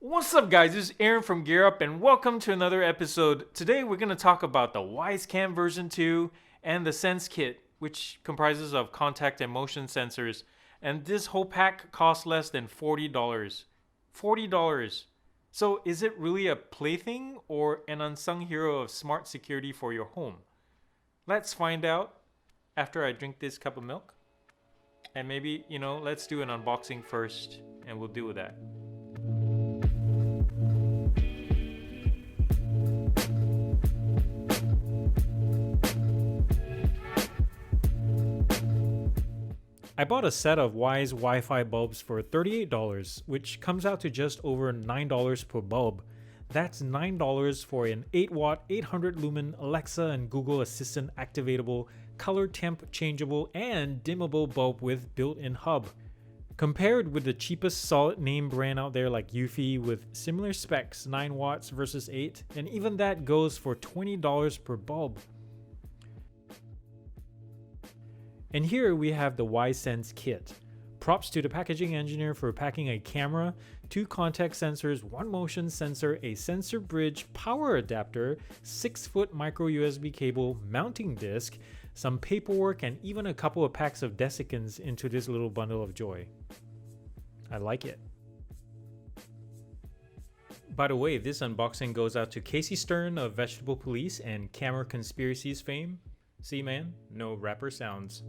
What's up, guys? This is Aaron from Gear Up, and welcome to another episode. Today, we're going to talk about the Wyze Cam version 2 and the Sense Kit, which comprises of contact and motion sensors. And this whole pack costs less than $40. $40. So, is it really a plaything or an unsung hero of smart security for your home? Let's find out after I drink this cup of milk. And maybe, let's do an unboxing first, and we'll deal with that. I bought a set of Wyze WiFi bulbs for $38, which comes out to just over $9 per bulb. That's $9 for an 8-watt, 800-lumen Alexa and Google Assistant activatable, color temp changeable, and dimmable bulb with built-in hub. Compared with the cheapest solid name brand out there like Eufy with similar specs, 9 watts versus 8, and even that goes for $20 per bulb. And here we have the Wyze Sense Kit. Props to the packaging engineer for packing a camera, 2 contact sensors, 1 motion sensor, a sensor bridge, power adapter, 6-foot micro USB cable, mounting disc, some paperwork, and even a couple of packs of desiccants into this little bundle of joy. I like it. By the way, this unboxing goes out to Casey Stern of Vegetable Police and Camera Conspiracies fame. See, man, no rapper sounds.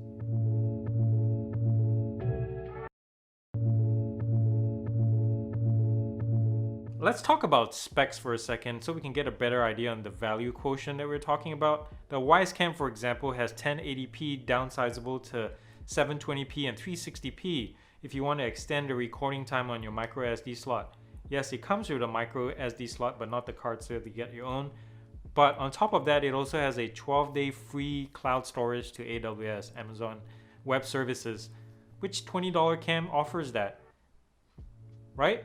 Let's talk about specs for a second so we can get a better idea on the value quotient that we're talking about. The Wyze Cam, for example, has 1080p downsizable to 720p and 360p if you want to extend the recording time on your micro SD slot. Yes, it comes with a micro SD slot, but not the card, so you get your own. But on top of that, it also has a 12-day free cloud storage to AWS, Amazon Web Services, which $20 cam offers that, right?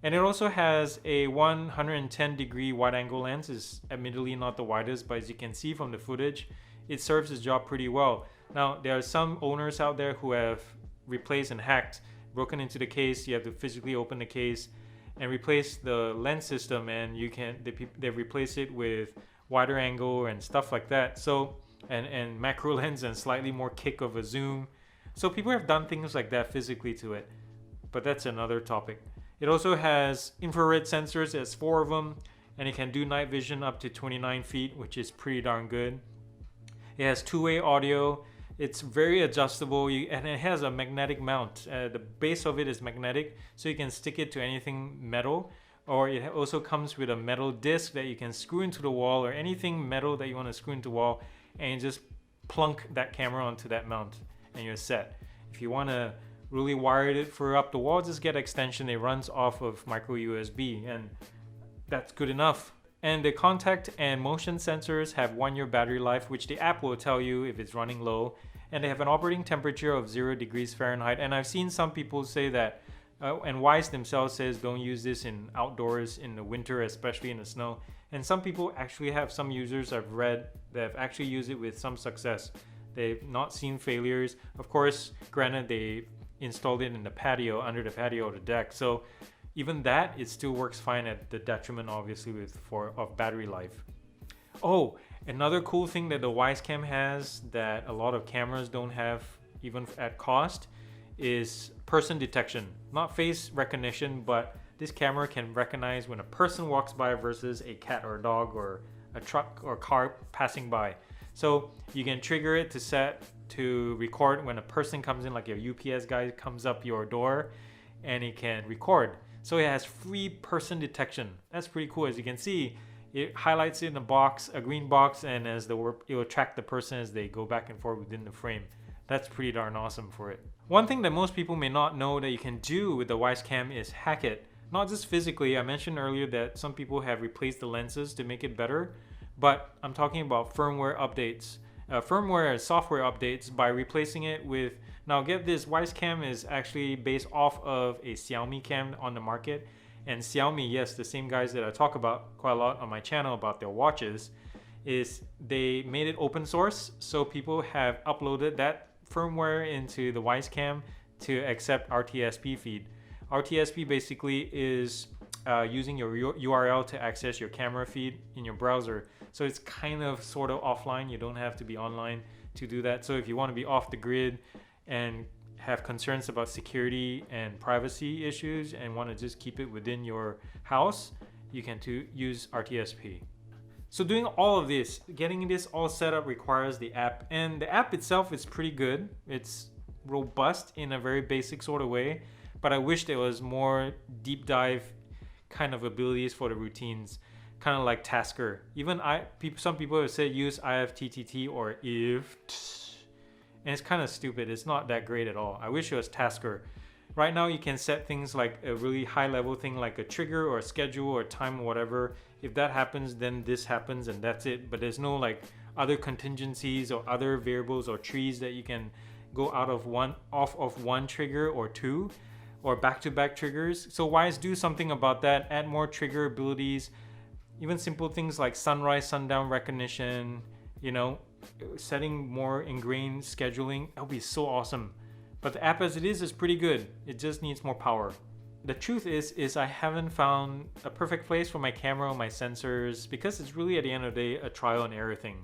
And it also has a 110-degree wide-angle lens. It's admittedly not the widest, but as you can see from the footage, it serves its job pretty well. Now, there are some owners out there who have replaced and hacked, broken into the case. You have to physically open the case and replace the lens system, and they replace it with wider angle and stuff like that. So and macro lens and slightly more kick of a zoom. So people have done things like that physically to it, but that's another topic. It also has infrared sensors. There's 4 of them, and it can do night vision up to 29 feet, which is pretty darn good. It has 2-way audio. It's very adjustable, and it has a magnetic mount. The base of it is magnetic, so you can stick it to anything metal, or it also comes with a metal disc that you can screw into the wall, or anything metal that you want to screw into the wall, and you just plunk that camera onto that mount, and you're set. If you want to really wire it for up the wall, just get an extension. It runs off of micro USB, and that's good enough. And the contact and motion sensors have 1-year battery life, which the app will tell you if it's running low. And they have an operating temperature of 0 degrees Fahrenheit. And I've seen some people say that, and Wyze themselves says don't use this in outdoors in the winter, especially in the snow. And some people actually have, some users I've read that have actually used it with some success. They've not seen failures. Of course, granted, they installed it in the patio, under the patio or the deck. So even that, it still works fine at the detriment, obviously, of battery life. Oh, another cool thing that the Wyze Cam has that a lot of cameras don't have, even at cost, is person detection. Not face recognition, but this camera can recognize when a person walks by versus a cat or a dog or a truck or car passing by. So you can trigger it to set to record when a person comes in, like your UPS guy comes up your door, and it can record. So it has free person detection. That's pretty cool. As you can see, it highlights it in a box, a green box, and it will track the person as they go back and forth within the frame. That's pretty darn awesome for it. One thing that most people may not know that you can do with the Wyze Cam is hack it. Not just physically. I mentioned earlier that some people have replaced the lenses to make it better, but I'm talking about firmware updates. Firmware software updates by replacing it with, now get this, Wyze Cam is actually based off of a Xiaomi cam on the market. And Xiaomi, yes, the same guys that I talk about quite a lot on my channel about their watches, is they made it open source. So people have uploaded that firmware into the Wyze Cam to accept RTSP feed. RTSP basically is using your URL to access your camera feed in your browser. So it's kind of sort of offline. You don't have to be online to do that. So if you want to be off the grid and have concerns about security and privacy issues and want to just keep it within your house, you can use RTSP. So doing all of this, getting this all set up requires the app, and the app itself is pretty good. It's robust in a very basic sort of way, but I wish there was more deep dive kind of abilities for the routines, kind of like Tasker. Even some people have said use IFTTT or IFT, and it's kind of stupid. It's not that great at all. I wish it was Tasker. Right now you can set things like a really high level thing like a trigger or a schedule or time or whatever. If that happens, then this happens and that's it. But there's no like other contingencies or other variables or trees that you can go off of one trigger or two, or back-to-back triggers. So Wyze do something about that, add more trigger abilities, even simple things like sunrise, sundown recognition, you know, setting more ingrained scheduling. That would be so awesome. But the app as it is pretty good. It just needs more power. The truth is I haven't found a perfect place for my camera or my sensors, because it's really at the end of the day a trial and error thing.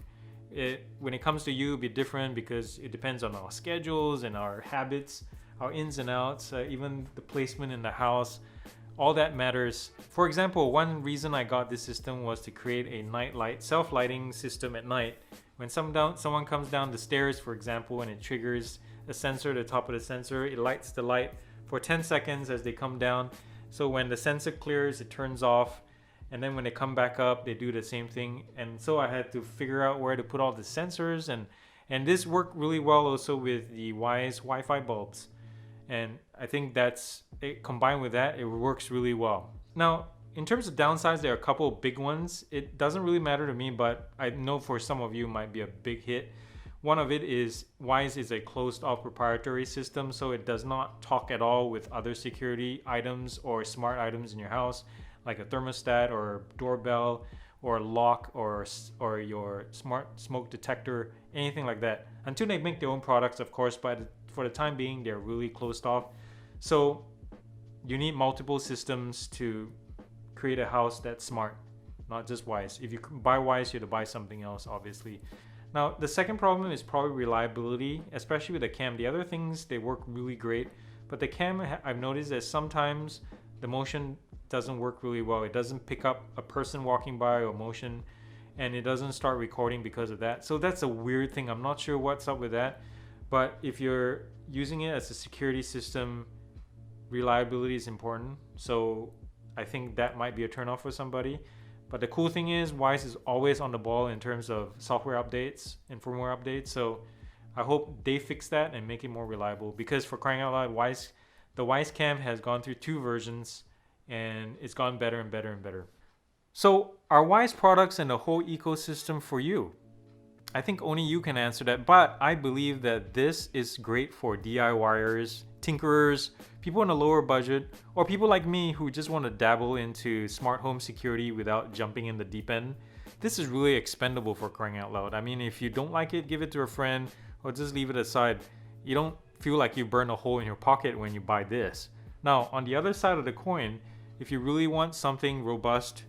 When it comes to you, it'll be different because it depends on our schedules and our habits, our ins and outs, even the placement in the house. All that matters. For example, one reason I got this system was to create a night light, self-lighting system at night. When someone comes down the stairs, for example, and it triggers a sensor at the top of the sensor, it lights the light for 10 seconds as they come down. So when the sensor clears, it turns off. And then when they come back up, they do the same thing. And so I had to figure out where to put all the sensors. And this worked really well also with the Wyze Wi-Fi bulbs. And I think combined with that, it works really well. Now, in terms of downsides, there are a couple of big ones. It doesn't really matter to me, but I know for some of you it might be a big hit. One of it is Wyze is a closed-off proprietary system, so it does not talk at all with other security items or smart items in your house, like a thermostat or doorbell or a lock or your smart smoke detector, anything like that. Until they make their own products, of course, but for the time being, they're really closed off. So you need multiple systems to create a house that's smart, not just Wyze. If you buy Wyze, you have to buy something else, obviously. Now, the second problem is probably reliability, especially with the cam. The other things, they work really great, but the cam, I've noticed that sometimes the motion doesn't work really well. It doesn't pick up a person walking by or motion, and it doesn't start recording because of that. So that's a weird thing. I'm not sure what's up with that, but if you're using it as a security system, reliability is important. So I think that might be a turnoff for somebody. But the cool thing is Wyze is always on the ball in terms of software updates and firmware updates. So I hope they fix that and make it more reliable, because for crying out loud, the Wyze Cam has gone through 2 versions and it's gone better and better and better. So are Wyze products and the whole ecosystem for you? I think only you can answer that, but I believe that this is great for DIYers, tinkerers, people on a lower budget, or people like me who just want to dabble into smart home security without jumping in the deep end. This is really expendable, for crying out loud. I mean, if you don't like it, give it to a friend or just leave it aside. You don't feel like you burn a hole in your pocket when you buy this. Now, on the other side of the coin, if you really want something robust,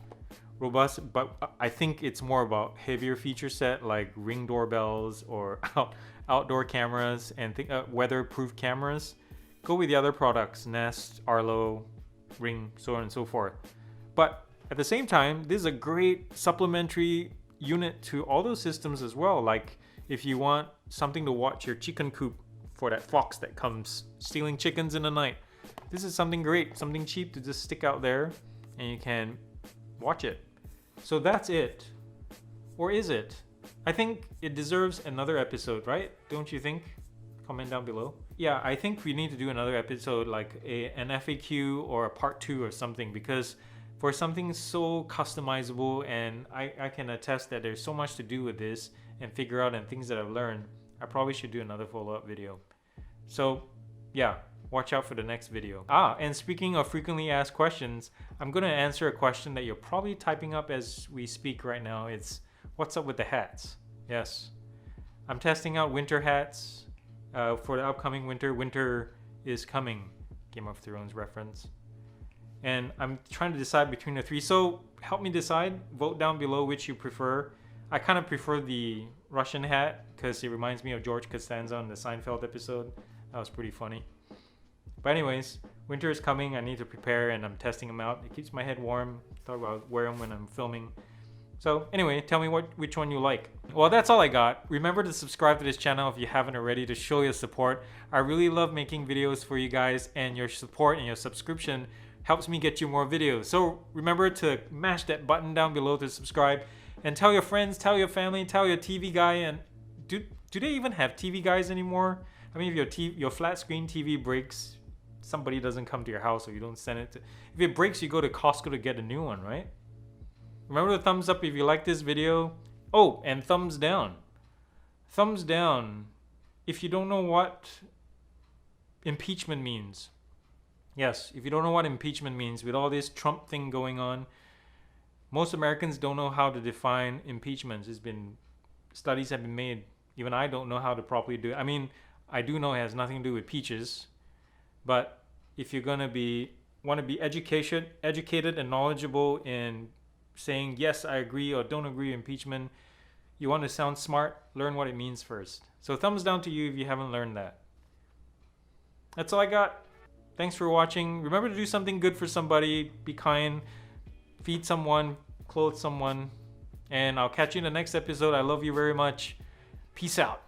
but I think it's more about heavier feature set like Ring doorbells or outdoor cameras and weatherproof cameras, go with the other products, Nest, Arlo, Ring, so on and so forth. But at the same time, this is a great supplementary unit to all those systems as well. Like if you want something to watch your chicken coop for that fox that comes stealing chickens in the night, this is something great, something cheap to just stick out there and you can watch it. So that's it. Or is it? I think it deserves another episode, right? Don't you think? Comment down below. Yeah, I think we need to do another episode, like an FAQ or a part 2 or something, because for something so customizable, and I can attest that there's so much to do with this and figure out, and things that I've learned, I probably should do another follow-up video. So yeah, watch out for the next video. And speaking of frequently asked questions, I'm going to answer a question that you're probably typing up as we speak right now. It's, what's up with the hats? Yes, I'm testing out winter hats for the upcoming winter. Winter is coming, Game of Thrones reference. and I'm trying to decide between the three. So help me decide. Vote down below which you prefer. I kind of prefer the Russian hat because it reminds me of George Costanza in the Seinfeld episode. That was pretty funny. But anyways, winter is coming. I need to prepare, and I'm testing them out. It keeps my head warm. Thought about wear them when I'm filming. So anyway, tell me which one you like. Well, that's all I got. Remember to subscribe to this channel if you haven't already to show your support. I really love making videos for you guys, and your support and your subscription helps me get you more videos. So remember to mash that button down below to subscribe, and tell your friends, tell your family, tell your TV guy. And do they even have TV guys anymore? I mean, if your flat screen TV breaks, somebody doesn't come to your house, or you don't send it to. If it breaks, you go to Costco to get a new one, right? Remember the thumbs up if you like this video. Oh, and thumbs down. Thumbs down if you don't know what impeachment means. Yes, if you don't know what impeachment means, with all this Trump thing going on, most Americans don't know how to define impeachments. Studies have been made. Even I don't know how to properly do it. I mean, I do know it has nothing to do with peaches, but if you're gonna want to be educated and knowledgeable in saying yes, I agree or don't agree with impeachment, you want to sound smart, learn what it means first. So thumbs down to you if you haven't learned that. That's all I got. Thanks for watching. Remember to do something good for somebody. Be kind. Feed someone. Clothe someone. And I'll catch you in the next episode. I love you very much. Peace out.